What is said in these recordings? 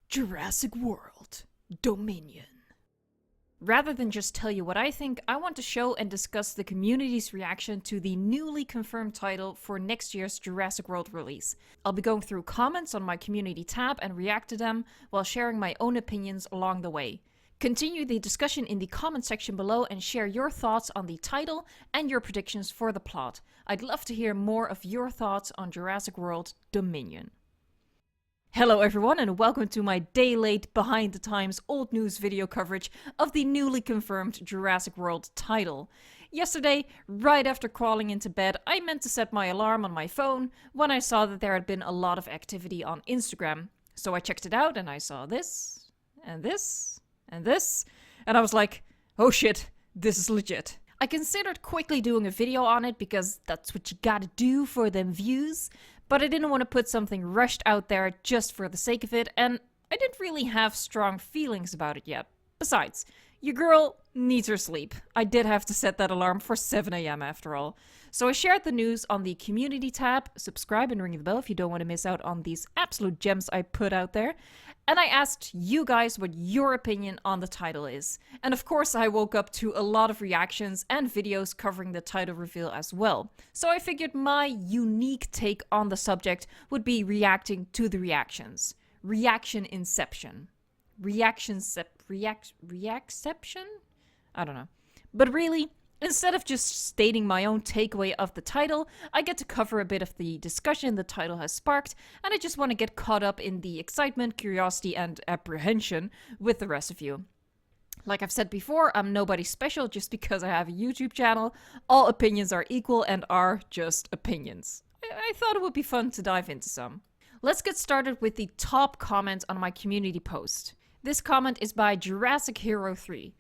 Jurassic World Dominion. Rather than just tell you what I think, I want to show and discuss the community's reaction to the newly confirmed title for next year's Jurassic World release. I'll be going through comments on my community tab and react to them while sharing my own opinions along the way. Continue the discussion in the comment section below and share your thoughts on the title and your predictions for the plot. I'd love to hear more of your thoughts on Jurassic World Dominion. Hello everyone and welcome to my day late behind the times old news video coverage of the newly confirmed Jurassic World title. Yesterday, right after crawling into bed, I meant to set my alarm on my phone when I saw that there had been a lot of activity on Instagram. So I checked it out and I saw this, and this, and this, and I was like, oh shit, this is legit. I considered quickly doing a video on it because that's what you gotta do for them views, but I didn't want to put something rushed out there just for the sake of it, and I didn't really have strong feelings about it yet. Besides, your girl needs her sleep. I did have to set that alarm for 7 AM after all. So I shared the news on the community tab, subscribe and ring the bell if you don't want to miss out on these absolute gems I put out there, and I asked you guys what your opinion on the title is. And of course I woke up to a lot of reactions and videos covering the title reveal as well. So I figured my unique take on the subject would be reacting to the reactions. Reaction inception. Reactionception? I don't know. But really, instead of just stating my own takeaway of the title, I get to cover a bit of the discussion the title has sparked, and I just want to get caught up in the excitement, curiosity, and apprehension with the rest of you. Like I've said before, I'm nobody special just because I have a YouTube channel. All opinions are equal and are just opinions. I thought it would be fun to dive into some. Let's get started with the top comment on my community post. This comment is by Jurassic Hero 3.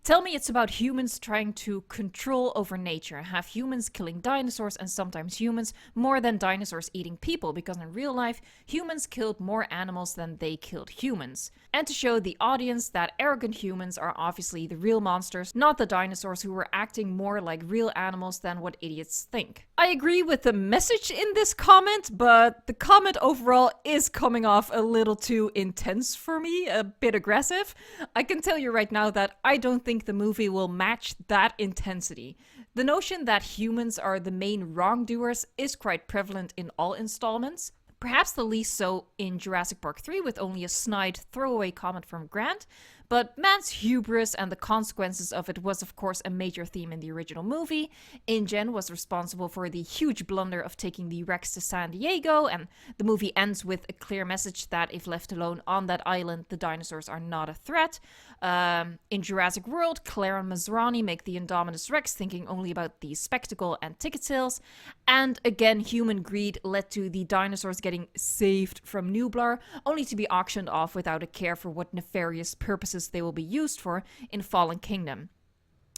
Tell me it's about humans trying to control over nature, have humans killing dinosaurs and sometimes humans more than dinosaurs eating people, because in real life, humans killed more animals than they killed humans. And to show the audience that arrogant humans are obviously the real monsters, not the dinosaurs who were acting more like real animals than what idiots think. I agree with the message in this comment, but the comment overall is coming off a little too intense for me, a bit aggressive. I can tell you right now that I don't think the movie will match that intensity. The notion that humans are the main wrongdoers is quite prevalent in all installments, perhaps the least so in Jurassic Park 3 with only a snide throwaway comment from Grant, but man's hubris and the consequences of it was of course a major theme in the original movie. InGen was responsible for the huge blunder of taking the Rex to San Diego, and the movie ends with a clear message that if left alone on that island, the dinosaurs are not a threat. In Jurassic World, Claire and Masrani make the Indominus Rex thinking only about the spectacle and ticket sales, and again human greed led to the dinosaurs getting saved from Nublar, only to be auctioned off without a care for what nefarious purposes they will be used for in Fallen Kingdom.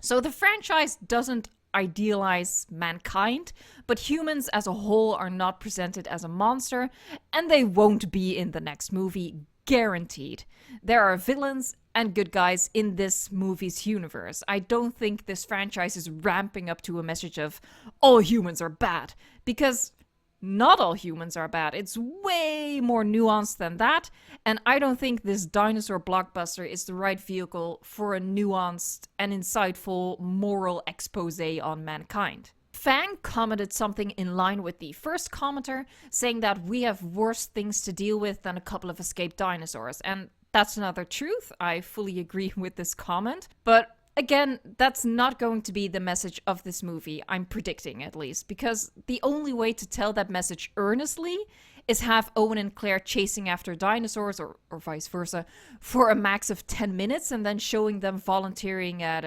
So the franchise doesn't idealize mankind, but humans as a whole are not presented as a monster, and they won't be in the next movie, guaranteed. There are villains and good guys in this movie's universe. I don't think this franchise is ramping up to a message of all humans are bad, because not all humans are bad. It's way more nuanced than that, and I don't think this dinosaur blockbuster is the right vehicle for a nuanced and insightful moral expose on mankind. Fang commented something in line with the first commenter, saying that we have worse things to deal with than a couple of escaped dinosaurs, and that's another truth. I fully agree with this comment, but again, that's not going to be the message of this movie, I'm predicting at least, because the only way to tell that message earnestly is have Owen and Claire chasing after dinosaurs, or vice versa, for a max of 10 minutes and then showing them volunteering at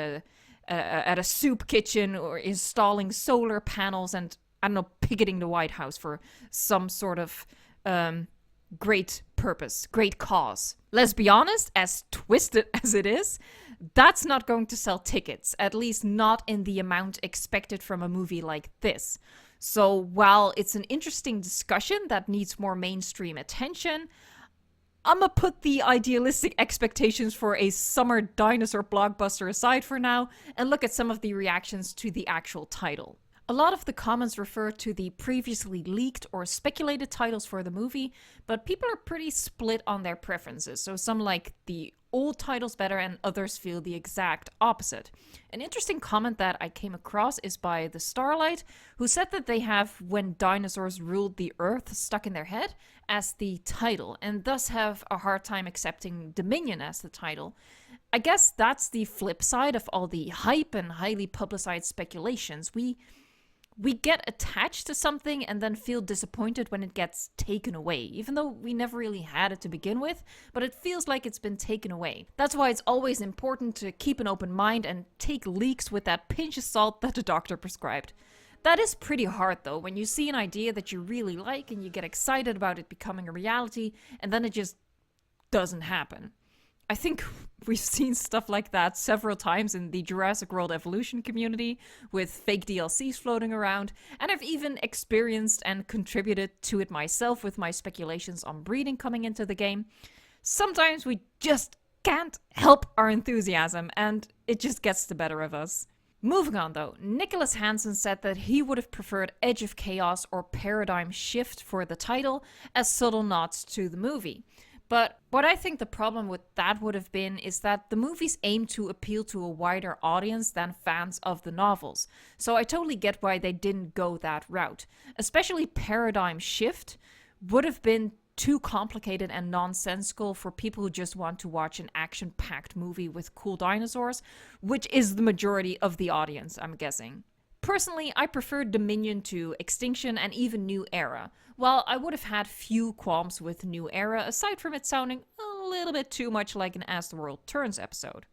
a soup kitchen or installing solar panels and, I don't know, picketing the White House for some sort of great purpose, great cause. Let's be honest, as twisted as it is, that's not going to sell tickets, at least not in the amount expected from a movie like this. So while it's an interesting discussion that needs more mainstream attention, I'ma put the idealistic expectations for a summer dinosaur blockbuster aside for now and look at some of the reactions to the actual title. A lot of the comments refer to the previously leaked or speculated titles for the movie, but people are pretty split on their preferences. So some like the old titles better and others feel the exact opposite. An interesting comment that I came across is by the Starlight, who said that they have When Dinosaurs Ruled the Earth stuck in their head as the title, and thus have a hard time accepting Dominion as the title. I guess that's the flip side of all the hype and highly publicized speculations. We get attached to something and then feel disappointed when it gets taken away, even though we never really had it to begin with, but it feels like it's been taken away. That's why it's always important to keep an open mind and take leaks with that pinch of salt that the doctor prescribed. That is pretty hard though, when you see an idea that you really like and you get excited about it becoming a reality, and then it just doesn't happen. I think we've seen stuff like that several times in the Jurassic World Evolution community with fake DLCs floating around, and I've even experienced and contributed to it myself with my speculations on breeding coming into the game. Sometimes we just can't help our enthusiasm, and it just gets the better of us. Moving on though, Nicholas Hansen said that he would have preferred Edge of Chaos or Paradigm Shift for the title as subtle nods to the movie. But what I think the problem with that would have been is that the movies aim to appeal to a wider audience than fans of the novels. So I totally get why they didn't go that route. Especially Paradigm Shift would have been too complicated and nonsensical for people who just want to watch an action-packed movie with cool dinosaurs, which is the majority of the audience, I'm guessing. Personally, I prefer Dominion to Extinction and even New Era. While I would have had few qualms with New Era, aside from it sounding a little bit too much like an As the World Turns episode.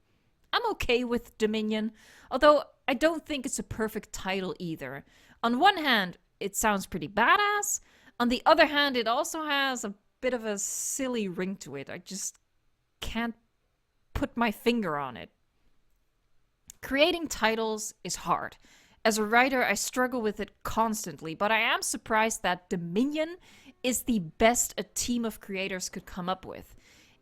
I'm okay with Dominion, although I don't think it's a perfect title either. On one hand, it sounds pretty badass. On the other hand, it also has a bit of a silly ring to it. I just can't put my finger on it. Creating titles is hard. As a writer, I struggle with it constantly, but I am surprised that Dominion is the best a team of creators could come up with.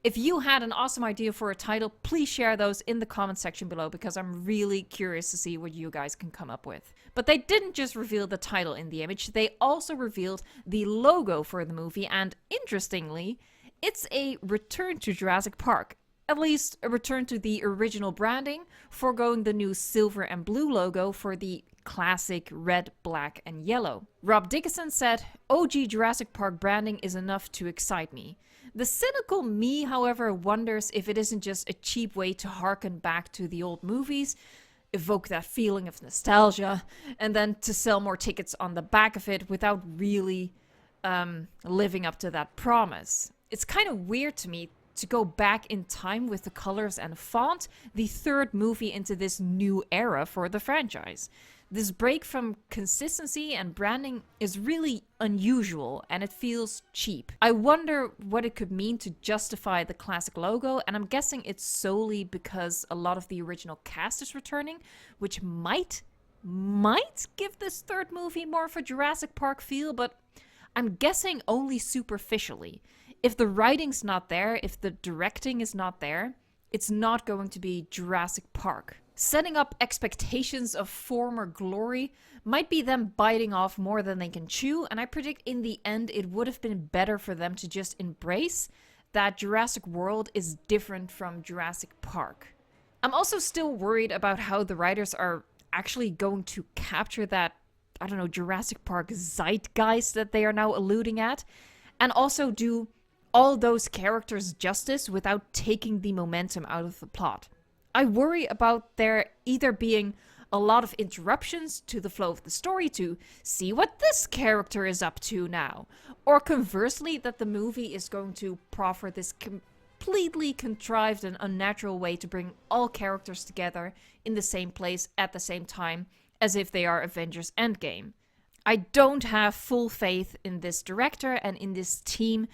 If you had an awesome idea for a title, please share those in the comment section below because I'm really curious to see what you guys can come up with. But they didn't just reveal the title in the image, they also revealed the logo for the movie, and interestingly, it's a return to Jurassic Park. At least a return to the original branding, foregoing the new silver and blue logo for the classic red, black, and yellow. Rob Dickinson said, OG Jurassic Park branding is enough to excite me. The cynical me, however, wonders if it isn't just a cheap way to harken back to the old movies, evoke that feeling of nostalgia, and then to sell more tickets on the back of it without really living up to that promise. It's kind of weird to me to go back in time with the colors and font, the third movie into this new era for the franchise. This break from consistency and branding is really unusual and it feels cheap. I wonder what it could mean to justify the classic logo, and I'm guessing it's solely because a lot of the original cast is returning, which might give this third movie more of a Jurassic Park feel, but I'm guessing only superficially. If the writing's not there, if the directing is not there, it's not going to be Jurassic Park. Setting up expectations of former glory might be them biting off more than they can chew, and I predict in the end it would have been better for them to just embrace that Jurassic World is different from Jurassic Park. I'm also still worried about how the writers are actually going to capture that, I don't know, Jurassic Park zeitgeist that they are now alluding at, and also do all those characters justice without taking the momentum out of the plot. I worry about there either being a lot of interruptions to the flow of the story to see what this character is up to now, or conversely that the movie is going to proffer this completely contrived and unnatural way to bring all characters together in the same place at the same time as if they are Avengers Endgame. I don't have full faith in this director and in this team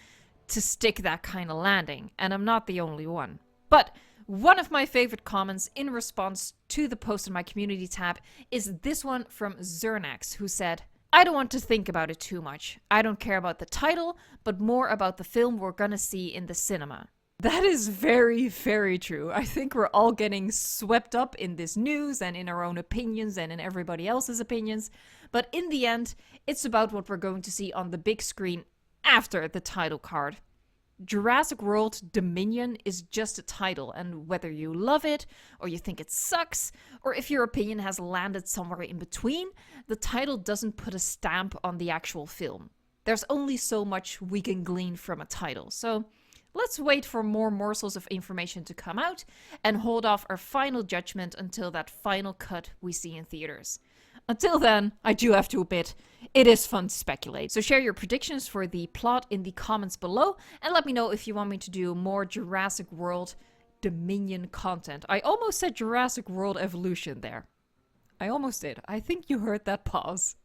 to stick that kind of landing, and I'm not the only one. But one of my favorite comments in response to the post in my community tab is this one from Zernax, who said, I don't want to think about it too much. I don't care about the title, but more about the film we're gonna see in the cinema. That is very, very true. I think we're all getting swept up in this news and in our own opinions and in everybody else's opinions. But in the end, it's about what we're going to see on the big screen after the title card. Jurassic World Dominion is just a title, and whether you love it, or you think it sucks, or if your opinion has landed somewhere in between, the title doesn't put a stamp on the actual film. There's only so much we can glean from a title, so let's wait for more morsels of information to come out and hold off our final judgment until that final cut we see in theaters. Until then, I do have to admit, it is fun to speculate. So share your predictions for the plot in the comments below and let me know if you want me to do more Jurassic World Dominion content. I almost said Jurassic World Evolution there. I almost did. I think you heard that pause.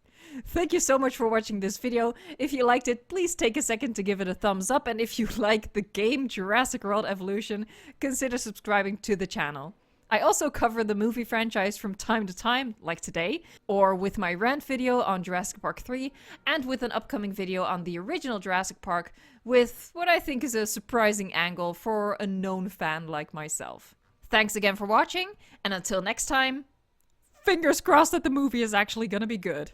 Thank you so much for watching this video. If you liked it, please take a second to give it a thumbs up, and if you like the game Jurassic World Evolution, consider subscribing to the channel. I also cover the movie franchise from time to time, like today, or with my rant video on Jurassic Park 3, and with an upcoming video on the original Jurassic Park, with what I think is a surprising angle for a known fan like myself. Thanks again for watching, and until next time, fingers crossed that the movie is actually gonna be good.